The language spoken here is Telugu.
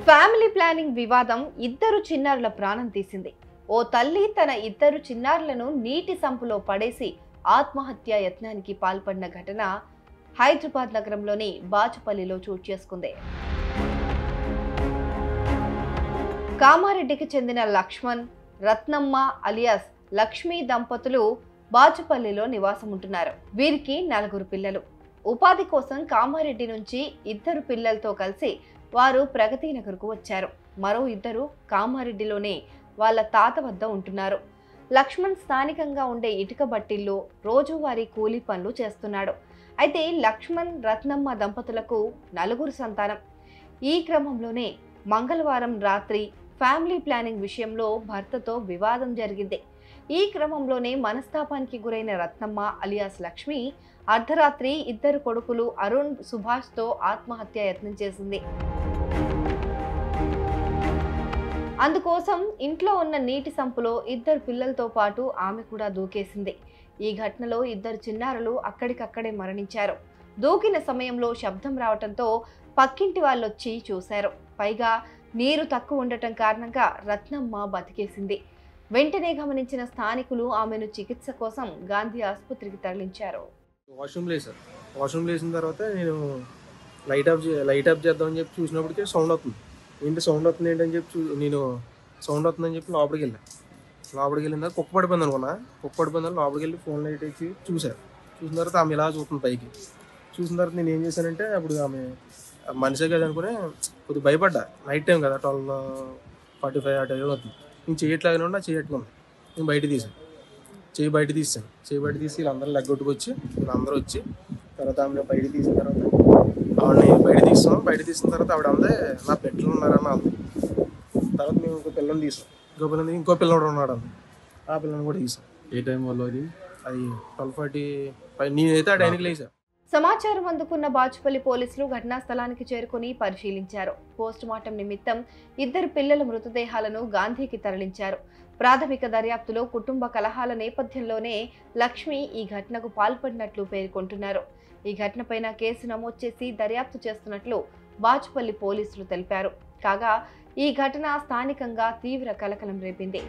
ఫ్యామిలీ ప్లానింగ్ వివాదం ఇద్దరు చిన్నారుల ప్రాణం తీసింది. ఓ తల్లి తన ఇద్దరు చిన్నారులను నీటి సంపులో పడేసి ఆత్మహత్య యత్నానికి పాల్పడిన ఘటన హైదరాబాద్ నగరంలోని బాచుపల్లిలో చోటు చేసుకుంది. కామారెడ్డికి చెందిన లక్ష్మణ్, రత్నమ్మ అలియాస్ లక్ష్మీ దంపతులు బాచుపల్లిలో నివాసం ఉంటున్నారు. వీరికి 4 పిల్లలు. ఉపాధి కోసం కామారెడ్డి నుంచి ఇద్దరు పిల్లలతో కలిసి వారు ప్రగతి నగర్కు వచ్చారు. మరో ఇద్దరు కామారెడ్డిలోనే వాళ్ళ తాత వద్ద ఉంటున్నారు. లక్ష్మణ్ స్థానికంగా ఉండే ఇటుక బట్టిల్లో రోజువారీ కూలీ పనులు చేస్తున్నాడు. అయితే లక్ష్మణ్, రత్నమ్మ దంపతులకు 4 సంతానం. ఈ క్రమంలోనే మంగళవారం రాత్రి ఫ్యామిలీ ప్లానింగ్ విషయంలో భర్తతో వివాదం జరిగింది. ఈ క్రమంలోనే మనస్తాపానికి గురైన రత్నమ్మ అలియాస్ లక్ష్మి అర్ధరాత్రి ఇద్దరు కొడుకులు అరుణ్, సుభాష్తో ఆత్మహత్య యత్నం చేసింది. అందుకోసం ఇంట్లో ఉన్న నీటి సంపులో ఇద్దరు పిల్లలతో పాటు ఆమె కూడా దూకేసింది. ఈ ఘటనలో ఇద్దరు చిన్నారులు అక్కడికక్కడే మరణించారు. దూకిన సమయంలో శబ్దం రావడంతో పక్కింటి వాళ్ళొచ్చి చూశారు. పైగా నీరు తక్కువ ఉండటం కారణంగా రత్నమ్మ బతికేసింది. వెంటనే గమనించిన స్థానికులు ఆమెను చికిత్స కోసం గాంధీ ఆసుపత్రికి తరలించారు. వాష్రూమ్ లేసిన తర్వాత నేను లైట్ ఆఫ్ చేద్దామని చెప్పి చూసినప్పటికీ సౌండ్ అవుతుంది. సౌండ్ అవుతుంది ఏంటని చెప్పి నేను సౌండ్ అవుతుందని చెప్పి లోపలికి వెళ్ళిన తర్వాత కుక్క పడిపోయింది అనుకున్నా. కుక్క పడిపోయిందని లోపలికి వెళ్ళి ఫోన్ లైట్ వేసి చూసిన తర్వాత ఆమె ఇలా చూస్తుంది పైకి. చూసిన తర్వాత నేను ఏం చేశానంటే అప్పుడు ఆమె మనిషే కదా అనుకుని కొద్దిగా భయపడ్డా. నైట్ టైం కదా, 12:45 ఆ టైం అవుతుంది. నేను చేయట్లాగానే ఉన్నా, చేయట్లేదు. నేను బయట తీసాను, చేయి బయట తీసి వీళ్ళందరూ లెగ్గొట్టుకొచ్చి వీళ్ళందరూ వచ్చి తర్వాత ఆమె బయట తీసిన తర్వాత ఆవిడని బయట తీసిన తర్వాత ఆవిడ అందే నా పెట్లు ఉన్నారని అంది. తర్వాత మేము ఇంకో పిల్లని తీసాం. ఇంకో పిల్లడు ఉన్నాడు అంది. ఆ పిల్లని కూడా తీసాం. ఏ టైం వల్ల అది 12:45 నేనైతే ఆ టైంకి లేసా. సమాచారం అందుకున్న బాచుపల్లి పోలీసులు ఘటనా స్థలానికి చేరుకుని పరిశీలించారు. పోస్ట్ మార్టం నిమిత్తం ఇద్దరు పిల్లల మృతదేహాలను గాంధీకి తరలించారు. ప్రాథమిక దర్యాప్తులో కుటుంబ కలహాల నేపథ్యంలోనే లక్ష్మి ఈ ఘటనకు పాల్పడినట్లు పేర్కొంటున్నారు. ఈ ఘటనపైన కేసు నమోదు చేసి దర్యాప్తు చేస్తున్నట్లు బాచుపల్లి పోలీసులు తెలిపారు. కాగా ఈ ఘటన స్థానికంగా తీవ్ర కలకలం రేపింది.